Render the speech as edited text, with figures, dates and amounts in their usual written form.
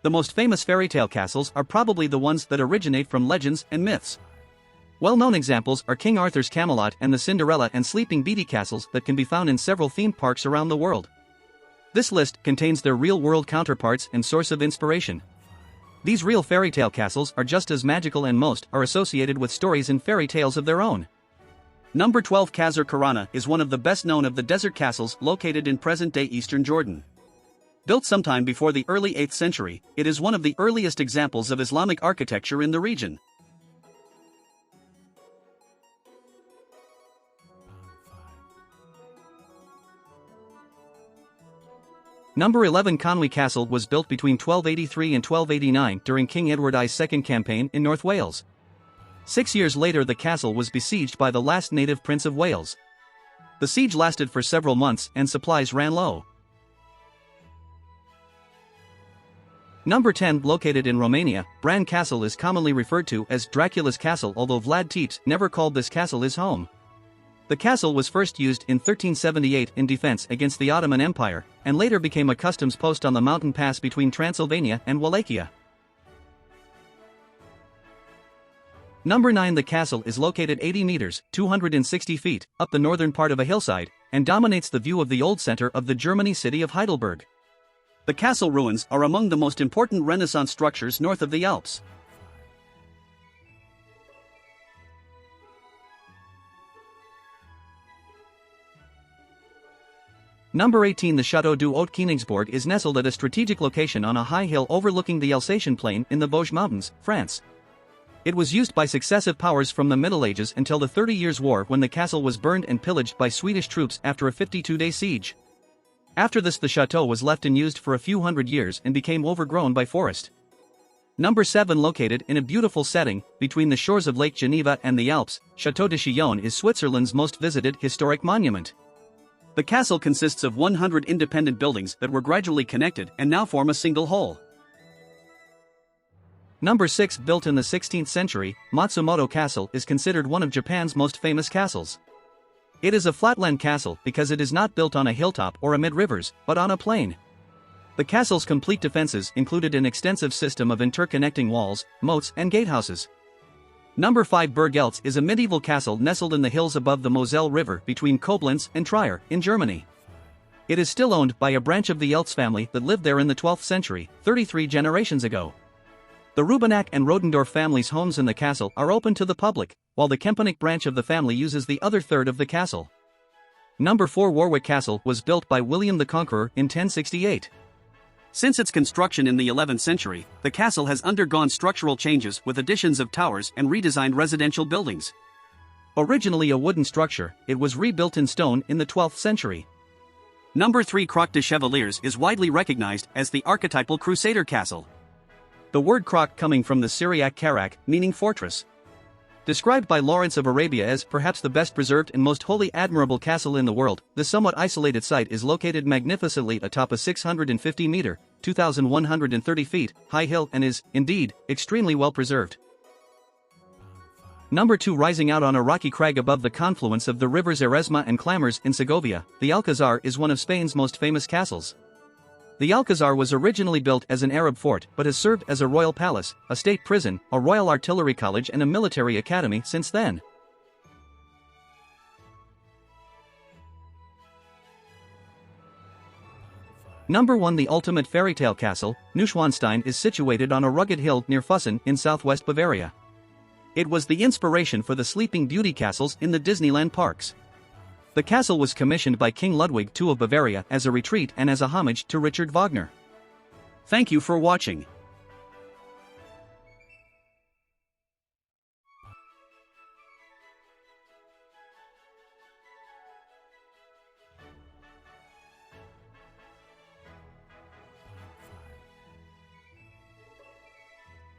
The most famous fairy tale castles are probably the ones that originate from legends and myths. Well-known examples are King Arthur's Camelot and the Cinderella and Sleeping Beauty castles that can be found in several theme parks around the world. This list contains their real-world counterparts and source of inspiration. These real fairy tale castles are just as magical, and most are associated with stories and fairy tales of their own. Number 12. Qasr Qurana is one of the best known of the desert castles located in present-day eastern Jordan. Built sometime before the early 8th century, it is one of the earliest examples of Islamic architecture in the region. Number 11. Conwy Castle was built between 1283 and 1289 during King Edward I's second campaign in North Wales. 6 years later, the castle was besieged by the last native prince of Wales. The siege lasted for several months and supplies ran low. Number 10. Located in Romania, Bran Castle is commonly referred to as Dracula's Castle, although Vlad Tepes never called this castle his home. The castle was first used in 1378 in defense against the Ottoman Empire, and later became a customs post on the mountain pass between Transylvania and Wallachia. Number 9. The castle is located 80 meters, 260 feet, up the northern part of a hillside, and dominates the view of the old center of the German city of Heidelberg. The castle ruins are among the most important Renaissance structures north of the Alps. Number 18. The Château du Haut-Königsbourg is nestled at a strategic location on a high hill overlooking the Alsatian plain in the Vosges Mountains, France. It was used by successive powers from the Middle Ages until the 30 Years' War, when the castle was burned and pillaged by Swedish troops after a 52-day siege. After this, the chateau was left unused for a few hundred years and became overgrown by forest. Number 7. Located in a beautiful setting between the shores of Lake Geneva and the Alps, Château de Chillon is Switzerland's most visited historic monument. The castle consists of 100 independent buildings that were gradually connected and now form a single whole. Number 6. Built in the 16th century, Matsumoto Castle is considered one of Japan's most famous castles. It is a flatland castle because it is not built on a hilltop or amid rivers, but on a plain. The castle's complete defenses included an extensive system of interconnecting walls, moats, and gatehouses. Number 5. Burg Eltz is a medieval castle nestled in the hills above the Moselle River between Koblenz and Trier, in Germany. It is still owned by a branch of the Eltz family that lived there in the 12th century, 33 generations ago. The Rubinach and Rodendorf families' homes in the castle are open to the public, while the Kempenich branch of the family uses the other third of the castle. Number 4. Warwick Castle was built by William the Conqueror in 1068. Since its construction in the 11th century, the castle has undergone structural changes with additions of towers and redesigned residential buildings. Originally a wooden structure, it was rebuilt in stone in the 12th century. Number 3. Croc de Chevaliers is widely recognized as the archetypal Crusader castle. The word croc coming from the Syriac karak, meaning fortress. Described by Lawrence of Arabia as perhaps the best preserved and most wholly admirable castle in the world, the somewhat isolated site is located magnificently atop a 650-meter, 2,130 feet, high hill and is, indeed, extremely well preserved. Number 2. Rising out on a rocky crag above the confluence of the rivers Eresma and Clamars in Segovia, the Alcazar is one of Spain's most famous castles. The Alcazar was originally built as an Arab fort but has served as a royal palace, a state prison, a royal artillery college and a military academy since then. Number 1. The ultimate fairy tale castle, Neuschwanstein is situated on a rugged hill near Füssen in southwest Bavaria. It was the inspiration for the Sleeping Beauty castles in the Disneyland parks. The castle was commissioned by King Ludwig II of Bavaria as a retreat and as a homage to Richard Wagner. Thank you for watching.